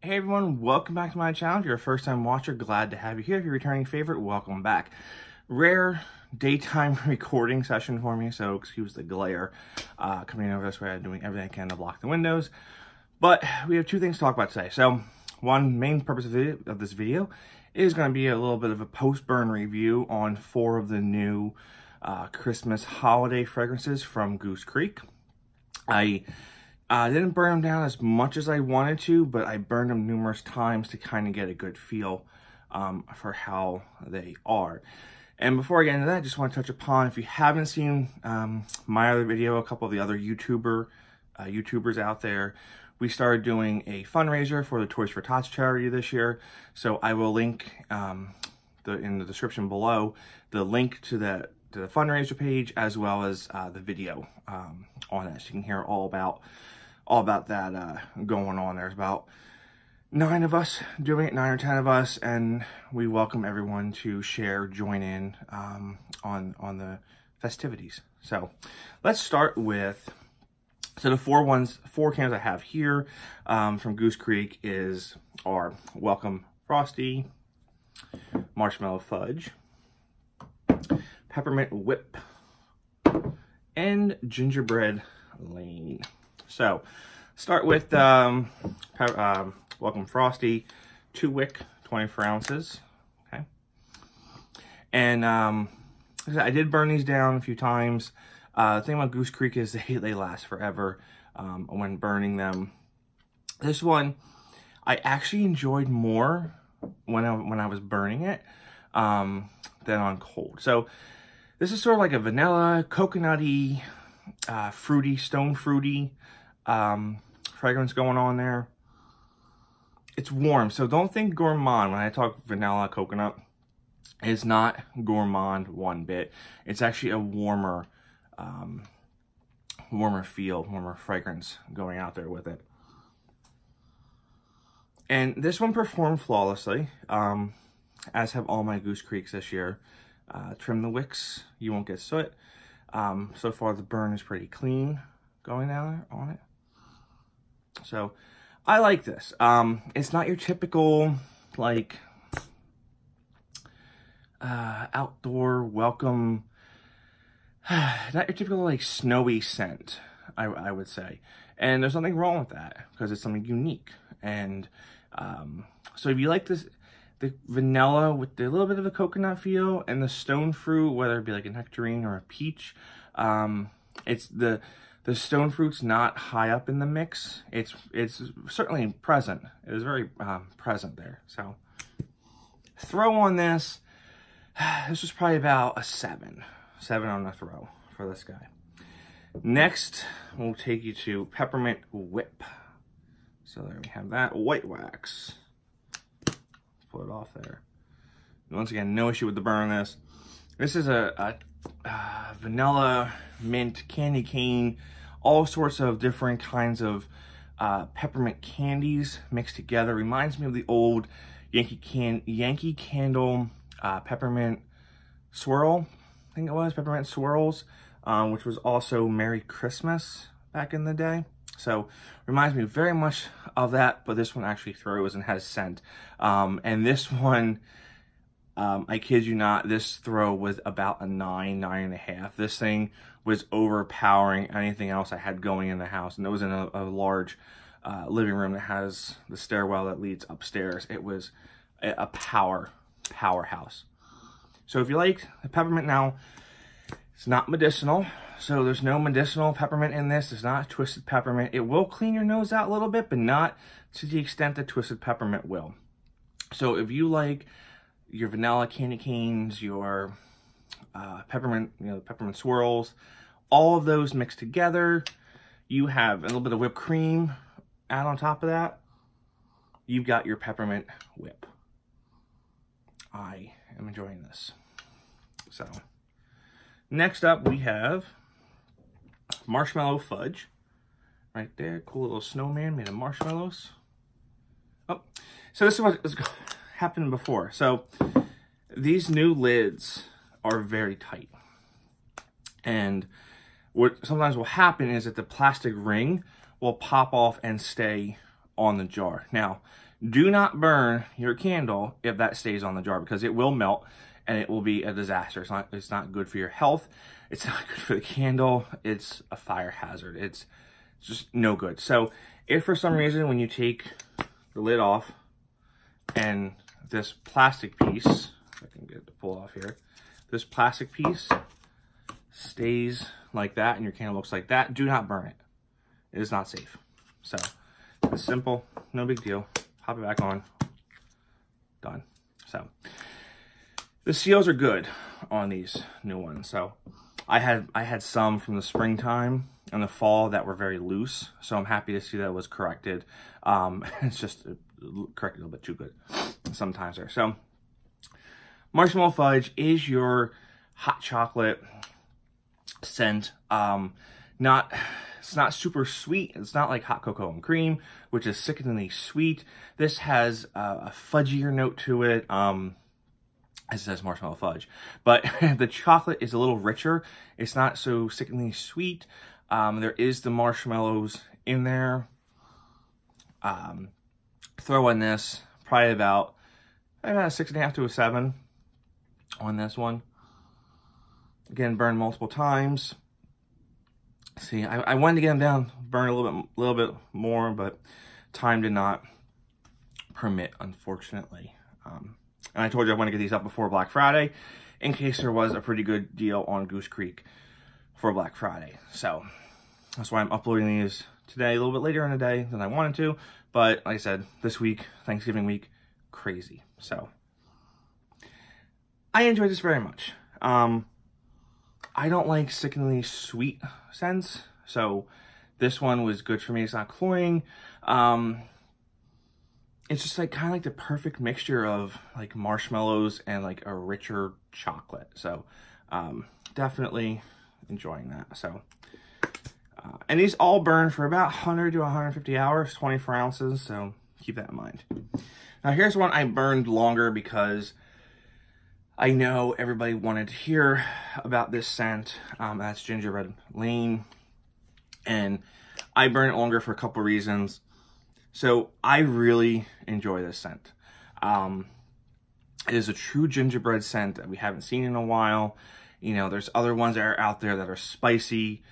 Hey everyone, welcome back to my channel. If you're a first time watcher, glad to have you here. If you're a returning favorite, welcome back. Rare daytime recording session for me, so excuse the glare coming over this way. I'm doing everything I can to block the windows. But we have two things to talk about today. So one main purpose of this video is going to be a little bit of a post-burn review on 4 of the new Christmas holiday fragrances from Goose Creek. I didn't burn them down as much as I wanted to, but I burned them numerous times to kind of get a good feel for how they are. And before I get into that, I just want to touch upon, if you haven't seen my other video, a couple of the other YouTubers out there, we started doing a fundraiser for the Toys for Tots charity this year. So I will link in the description below the link to the fundraiser page, as well as the video on it, so you can hear all about that going on. There's about 9 of us doing it, 9 or 10 of us, and we welcome everyone to join in on the festivities. So let's start with, so the 4 cans I have here from Goose Creek are Welcome Frosty, Marshmallow Fudge, Peppermint Whip, and Gingerbread Lane. So start with Welcome Frosty, 2 wick, 24 ounces. Okay. And I did burn these down a few times. The thing about Goose Creek is they last forever when burning them. This one I actually enjoyed more when I was burning it than on cold. So this is sort of like a vanilla, coconutty, fruity, stone fruity fragrance going on there. It's warm, so don't think gourmand when I talk vanilla coconut. It's not gourmand one bit. It's actually a warmer feel, warmer fragrance going out there with it. And this one performed flawlessly, as have all my Goose Creeks this year. Trim the wicks, you won't get soot. So far the burn is pretty clean going down there on it. So I like this. It's not your typical like outdoor welcome, not your typical like snowy scent, I would say. And there's nothing wrong with that because it's something unique. And so if you like this, the vanilla with a little bit of a coconut feel and the stone fruit, whether it be like a nectarine or a peach, it's the stone fruit's not high up in the mix. It's certainly present. It is very present there. So throw on this. This was probably about a 7 on the throw for this guy. Next, we'll take you to Peppermint Whip. So there we have that. White wax. Pull it off there. Once again, no issue with the burn on this. This is a vanilla, mint, candy cane, all sorts of different kinds of peppermint candies mixed together. Reminds me of the old Yankee Candle peppermint swirl. I think it was peppermint swirls, which was also Merry Christmas back in the day. So reminds me very much of that, but this one actually throws and has scent. And this one, I kid you not, this throw was about a 9.5. This thing was overpowering anything else I had going in the house. And it was in a large living room that has the stairwell that leads upstairs. It was a powerhouse. So if you like the peppermint now, it's not medicinal. So there's no medicinal peppermint in this. It's not twisted peppermint. It will clean your nose out a little bit, but not to the extent that twisted peppermint will. So if you like your vanilla candy canes, your peppermint, peppermint swirls, all of those mixed together, you have a little bit of whipped cream add on top of that, you've got your Peppermint Whip. I am enjoying this. So next up we have Marshmallow Fudge. Right there, cool little snowman made of marshmallows. Oh, so this is what happened before. So these new lids are very tight. And what sometimes will happen is that the plastic ring will pop off and stay on the jar. Now, Do not burn your candle if that stays on the jar, because it will melt and it will be a disaster. It's not good for your health. It's not good for the candle. It's a fire hazard. It's just no good. So if for some reason when you take the lid off and this plastic piece, if I can get it to pull off here, this plastic piece stays like that and your candle looks like that, do not burn it. It is not safe. So it's simple, no big deal. Pop it back on, done. So the seals are good on these new ones. So I had some from the springtime and the fall that were very loose. So I'm happy to see that it was corrected. It's just corrected a little bit too good sometimes there. So Marshmallow Fudge is your hot chocolate scent. It's not super sweet. It's not like hot cocoa and cream, which is sickeningly sweet. This has a fudgier note to it. It says Marshmallow Fudge, but the chocolate is a little richer. It's not so sickeningly sweet. There is the marshmallows in there. Throw in this probably about a 6.5 to a 7 on this one. Again, burn multiple times. See, I wanted to get them down, burn a little bit more, but time did not permit, unfortunately. And I told you I want to get these up before Black Friday, in case there was a pretty good deal on Goose Creek for Black Friday. So that's why I'm uploading these today, a little bit later in the day than I wanted to. But like I said, this week, Thanksgiving week, crazy. So I enjoyed this very much. I don't like sickeningly sweet scents, so this one was good for me. It's not cloying. It's just like kind of like the perfect mixture of like marshmallows and like a richer chocolate. So definitely enjoying that. So and these all burn for about 100 to 150 hours, 24 ounces. So keep that in mind. Now here's one I burned longer because I know everybody wanted to hear about this scent. That's Gingerbread Lane. And I burn it longer for a couple reasons. So I really enjoy this scent. It is a true gingerbread scent that we haven't seen in a while. You know, there's other ones that are out there that are spicy,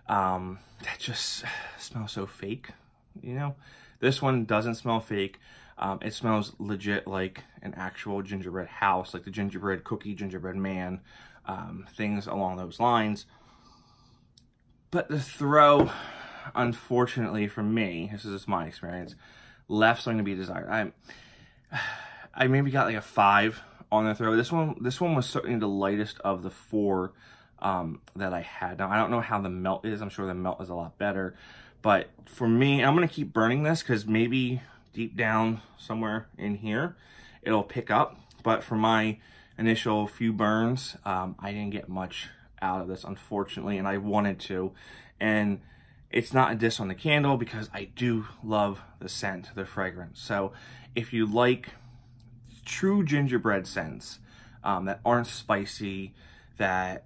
that just smell so fake, you know. This one doesn't smell fake. It smells legit like an actual gingerbread house, like the gingerbread cookie, gingerbread man, things along those lines. But the throw, unfortunately for me, this is just my experience, left something to be desired. I maybe got like a 5 on the throw. This one was certainly the lightest of the 4 that I had. Now I don't know how the melt is. I'm sure the melt is a lot better. But for me, I'm gonna keep burning this because maybe deep down somewhere in here it'll pick up. But for my initial few burns, I didn't get much out of this, unfortunately, and I wanted to. And it's not a diss on the candle because I do love the scent, the fragrance. So if you like true gingerbread scents that aren't spicy, that,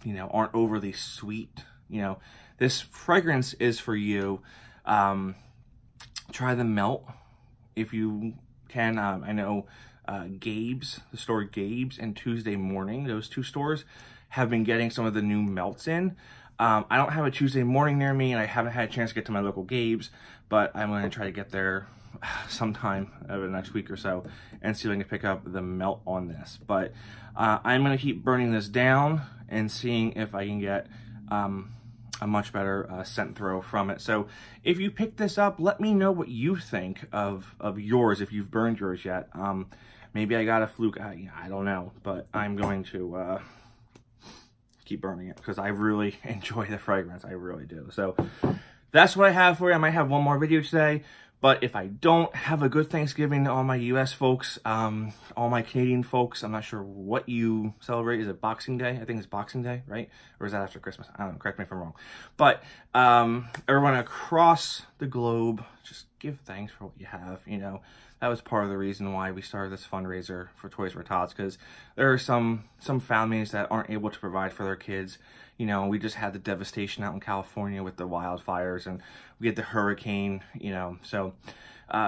you know, aren't overly sweet, you know, this fragrance is for you. Try the melt if you can. I know Gabe's, the store Gabe's and Tuesday Morning, those 2 stores have been getting some of the new melts in. I don't have a Tuesday Morning near me, and I haven't had a chance to get to my local Gabe's, but I'm going to try to get there sometime over the next week or so and see if I can pick up the melt on this. But I'm going to keep burning this down and seeing if I can get a much better scent throw from it. So if you pick this up, let me know what you think of yours, if you've burned yours yet. Maybe I got a fluke, I don't know, but I'm going to keep burning it because I really enjoy the fragrance. I really do. So that's what I have for you. I might have one more video today, but if I don't, have a good Thanksgiving to all my US folks, all my Canadian folks. I'm not sure what you celebrate. Is it Boxing Day? I think it's Boxing Day, right? Or is that after Christmas? I don't know. Correct me if I'm wrong. But everyone across the globe, just give thanks for what you have. You know, that was part of the reason why we started this fundraiser for Toys for Tots, because there are some families that aren't able to provide for their kids. You know, we just had the devastation out in California with the wildfires, and we had the hurricane, you know. So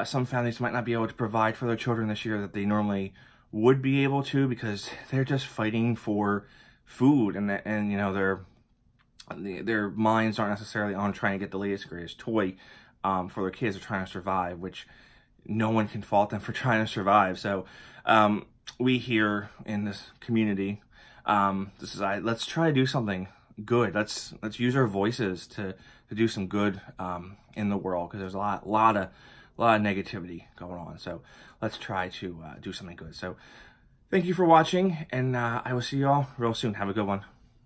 some families might not be able to provide for their children this year that they normally would be able to, because they're just fighting for food, and you know, their minds aren't necessarily on trying to get the latest greatest toy for their kids. They're trying to survive, which no one can fault them for trying to survive. So we here in this community, let's try to do something good. Let's use our voices to do some good in the world, because there's a lot of negativity going on. So let's try to do something good. So thank you for watching, and I will see you all real soon. Have a good one.